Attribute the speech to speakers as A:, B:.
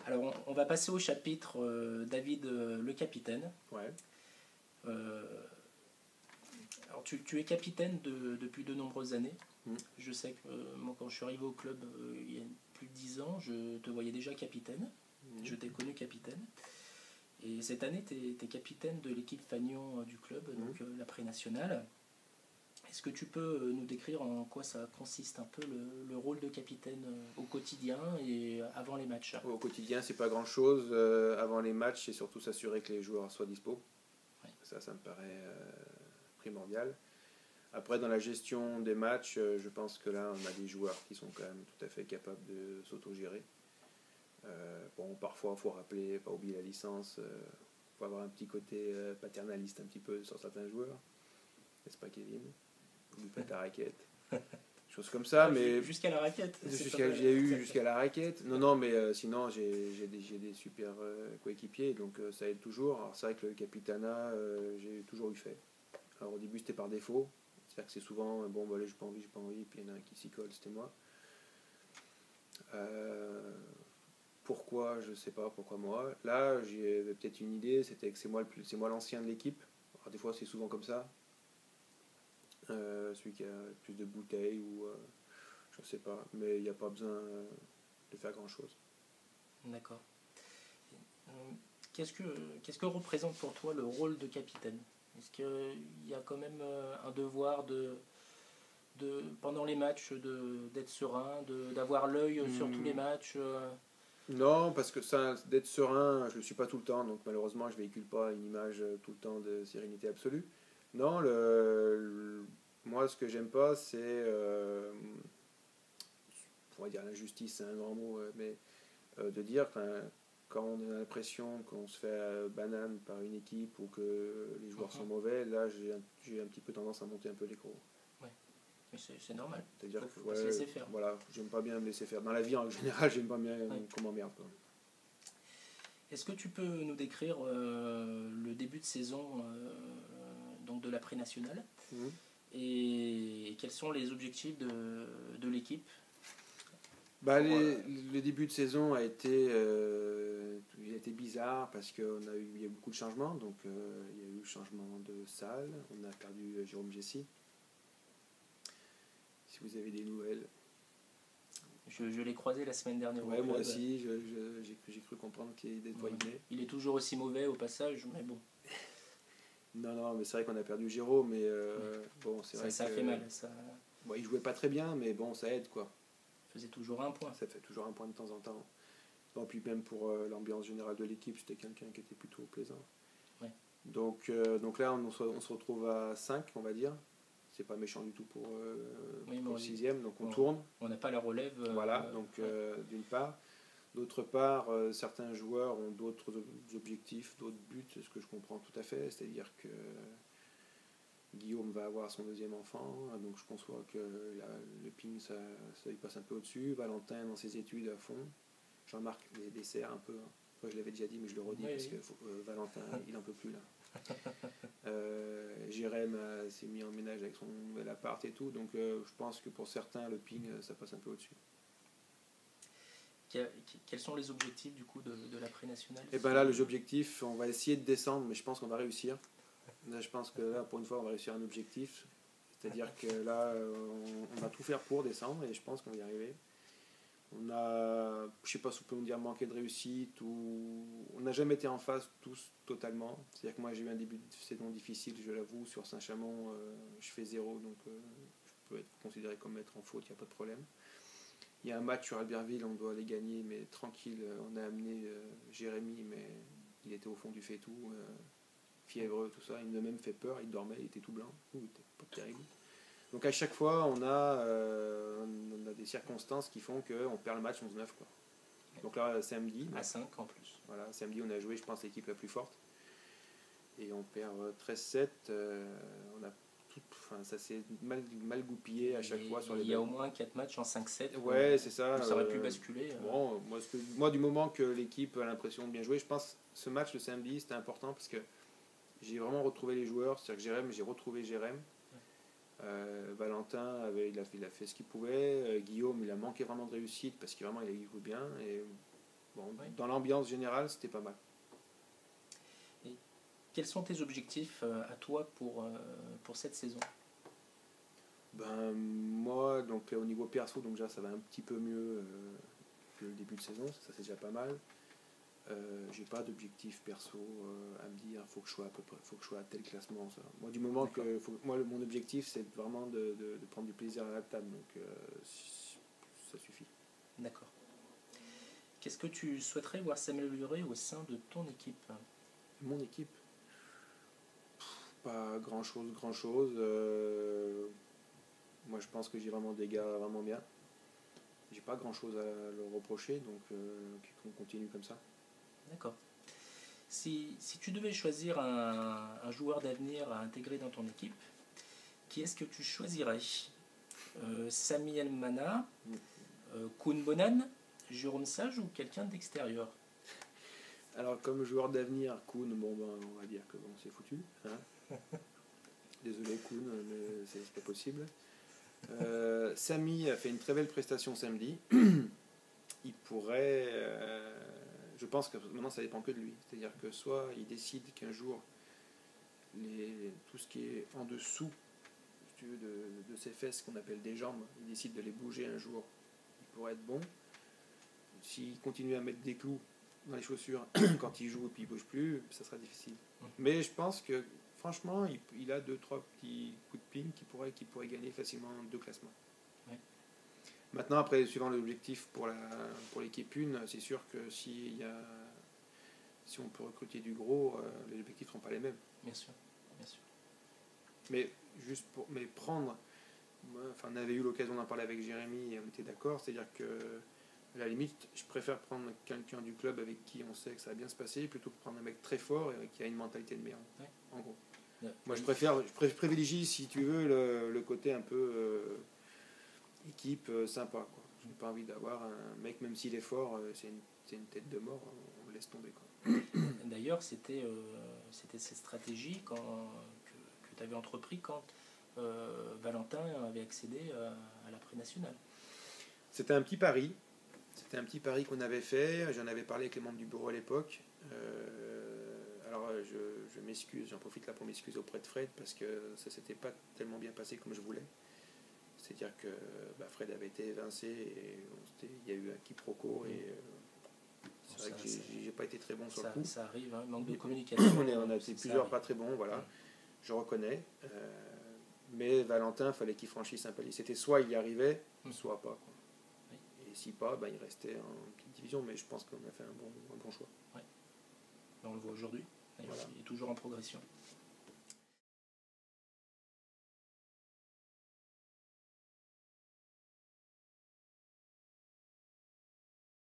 A: Alors, on va passer au chapitre David le capitaine.
B: Ouais.
A: Euh, alors, tu es capitaine depuis de nombreuses années.
B: Mm.
A: Je sais que moi, quand je suis arrivé au club il y a plus de 10 ans, je te voyais déjà capitaine. Je t'ai connu capitaine. Et cette année, tu es capitaine de l'équipe Fagnon du club, donc la pré-nationale. Est-ce que tu peux nous décrire en quoi ça consiste un peu le rôle de capitaine au quotidien et avant les matchs?
B: Au quotidien, c'est pas grand-chose. Avant les matchs, c'est surtout s'assurer que les joueurs soient dispo.
A: Ouais.
B: Ça me paraît primordial. Après, dans la gestion des matchs, je pense que là, on a des joueurs qui sont quand même tout à fait capables de s'autogérer. Bon, parfois, il faut rappeler, pas oublier la licence. Faut avoir un petit côté paternaliste un petit peu sur certains joueurs. N'est-ce pas, Kevin? N'oublie pas ta raquette. Choses comme ça, mais
A: jusqu'à la raquette.
B: j'ai eu jusqu'à la raquette. Non, mais sinon j'ai des super coéquipiers, donc ça aide toujours. Alors c'est vrai que le capitanat, j'ai toujours eu fait. Alors au début c'était par défaut, c'est-à-dire que c'est souvent bon bah là j'ai pas envie, puis il y en a un qui s'y colle, c'était moi. Pourquoi, je sais pas pourquoi moi. Là j'ai peut-être une idée, c'était que c'est moi l'ancien de l'équipe. Alors des fois c'est souvent comme ça. Celui qui a plus de bouteilles ou je ne sais pas, mais il n'y a pas besoin de faire grand-chose.
A: D'accord. Qu'est-ce que représente pour toi le rôle de capitaine? Est-ce qu'il y a quand même un devoir pendant les matchs d'être serein, d'avoir l'œil sur tous les matchs
B: Non, parce que ça, d'être serein, je ne le suis pas tout le temps, donc malheureusement je ne véhicule pas une image tout le temps de sérénité absolue. Non, moi ce que j'aime pas, c'est, on va dire l'injustice, c'est un grand mot, mais de dire quand on a l'impression qu'on se fait banane par une équipe ou que les joueurs sont mauvais, là j'ai un petit peu tendance à monter un peu l'écrou.
A: Ouais. Mais c'est normal.
B: C'est-à-dire
A: faut
B: que
A: pas se laisser faire.
B: Voilà, j'aime pas bien me laisser faire. Dans la vie en général, j'aime pas bien qu'on m'emmerde.
A: Est-ce que tu peux nous décrire le début de saison donc de la pré-nationale et quels sont les objectifs de l'équipe?
B: Le début de saison a été bizarre parce qu'il y a eu beaucoup de changements. Donc il y a eu changement de salle, on a perdu Jérôme Jessie. Si vous avez des nouvelles.
A: Je l'ai croisé la semaine dernière.
B: Ouais, moi aussi, j'ai cru comprendre qu'il des fois il venait.
A: Il est toujours aussi mauvais au passage, mais bon.
B: Non, mais c'est vrai qu'on a perdu Jérôme, mais bon, c'est vrai
A: ça
B: que,
A: fait mal. Ça...
B: Bon, il jouait pas très bien, mais bon, ça aide quoi.
A: Faisait toujours un point.
B: Ça fait toujours un point de temps en temps. Bon, puis même pour l'ambiance générale de l'équipe, c'était quelqu'un qui était plutôt plaisant.
A: Ouais.
B: Donc là, on se retrouve à 5, on va dire. C'est pas méchant du tout pour le 6e, donc on tourne.
A: On n'a pas la relève.
B: Voilà, donc d'une part. D'autre part, certains joueurs ont d'autres objectifs, d'autres buts, ce que je comprends tout à fait. C'est-à-dire que Guillaume va avoir son deuxième enfant, donc je conçois que le ping, ça lui passe un peu au-dessus. Valentin dans ses études à fond. Jean-Marc les dessert un peu. Enfin, je l'avais déjà dit, mais je le redis parce que Valentin, il n'en peut plus là. Jérém s'est mis en ménage avec son nouvel appart et tout, donc je pense que pour certains, le ping, ça passe un peu au-dessus.
A: Quels sont les objectifs du coup de la pré-nationale?
B: Et bien là, les objectifs, on va essayer de descendre, mais je pense qu'on va réussir. Là, je pense que là, pour une fois, on va réussir un objectif. C'est-à-dire que là, on va tout faire pour descendre et je pense qu'on va y arriver. On a, je sais pas si on peut me dire manqué de réussite ou on n'a jamais été en phase tous totalement. C'est-à-dire que moi j'ai eu un début de saison difficile, je l'avoue, sur Saint-Chamond, je fais 0, donc je peux être considéré comme être en faute, il n'y a pas de problème. Il y a un match sur Albertville, on doit aller gagner, mais tranquille, on a amené Jérémy, mais il était au fond du fait tout, fiévreux, tout ça, il m'a même fait peur, il dormait, il était tout blanc, il était pas terrible. Donc à chaque fois, on a des circonstances qui font qu'on perd le match 11-9. Quoi. Donc là, samedi...
A: À 5 en plus.
B: Voilà, samedi, on a joué, je pense, l'équipe la plus forte. Et on perd 13-7. Ça s'est mal goupillé à chaque fois sur les...
A: Il y a au moins 4 matchs en 5-7.
B: Ouais, c'est ça.
A: Ça aurait pu basculer.
B: Bon, moi, du moment que l'équipe a l'impression de bien jouer, je pense que ce match, le samedi, c'était important parce que j'ai vraiment retrouvé les joueurs. C'est-à-dire que j'ai retrouvé Jérém. Valentin il a fait ce qu'il pouvait. Guillaume, il a manqué vraiment de réussite parce qu'il a joué bien. Et bon,
A: Ouais.
B: dans l'ambiance générale, c'était pas mal.
A: Quels sont tes objectifs à toi pour cette saison?
B: Ben, moi, donc, au niveau perso, donc, déjà, ça va un petit peu mieux que le début de saison, ça c'est déjà pas mal. J'ai pas d'objectif perso à me dire faut que je sois à peu près, faut que je sois à tel classement. Ça. Moi, du moment que moi, mon objectif, c'est vraiment de prendre du plaisir à la table, donc ça suffit.
A: D'accord. Qu'est-ce que tu souhaiterais voir s'améliorer au sein de ton équipe?
B: Mon équipe, pas grand chose. Moi, je pense que j'ai vraiment des gars vraiment bien. J'ai pas grand chose à leur reprocher, donc qu'on continue comme ça.
A: D'accord. Si tu devais choisir un joueur d'avenir à intégrer dans ton équipe, qui est-ce que tu choisirais? Sami Elmana, Koen Bonan, Jérôme Sage ou quelqu'un d'extérieur?
B: Alors, comme joueur d'avenir, Koen, bon, ben, on va dire que bon, c'est foutu. Hein. Désolé, Koen, mais c'est pas possible. Sami a fait une très belle prestation samedi. Il pourrait. Je pense que maintenant, ça dépend que de lui. C'est-à-dire que soit il décide qu'un jour, tout ce qui est en dessous de ses fesses, qu'on appelle des jambes, il décide de les bouger un jour, il pourrait être bon. S'il continue à mettre des clous dans les chaussures quand il joue et puis il bouge plus, ça sera difficile. Mais je pense que franchement, il a 2-3 petits coups de ping qui pourraient gagner facilement 2 classements.
A: Ouais.
B: Maintenant, après, suivant l'objectif pour l'équipe 1, c'est sûr que si on peut recruter du gros, les objectifs ne seront pas les mêmes.
A: Bien sûr, bien sûr.
B: Mais prendre, enfin, on avait eu l'occasion d'en parler avec Jérémy et on était d'accord, c'est-à-dire que à la limite, je préfère prendre quelqu'un du club avec qui on sait que ça va bien se passer plutôt que prendre un mec très fort et qui a une mentalité de merde.
A: Ouais.
B: En gros.
A: Ouais.
B: Moi, je privilégie, si tu veux, le côté un peu équipe sympa. Quoi. Je n'ai pas envie d'avoir un mec, même s'il est fort, c'est une tête de mort, on le laisse tomber. Quoi.
A: D'ailleurs, c'était cette stratégie que tu avais entrepris quand Valentin avait accédé à la pré-nationale.
B: C'était un petit pari. C'était un petit pari qu'on avait fait. J'en avais parlé avec les membres du bureau à l'époque. Alors, je m'excuse, j'en profite là pour m'excuser auprès de Fred parce que ça s'était pas tellement bien passé comme je voulais. C'est-à-dire que Fred avait été évincé et il y a eu un quiproquo et c'est vrai que j'ai pas été très bon sur le coup.
A: Ça arrive, hein, manque de communication.
B: On a fait plusieurs pas très bons, voilà. Je reconnais. Mais Valentin, il fallait qu'il franchisse un palier. C'était soit il y arrivait, soit pas. Quoi. Et si pas, il restait en petite division, mais je pense qu'on a fait un bon choix.
A: Ouais. On le voit aujourd'hui, voilà. Il est toujours en progression.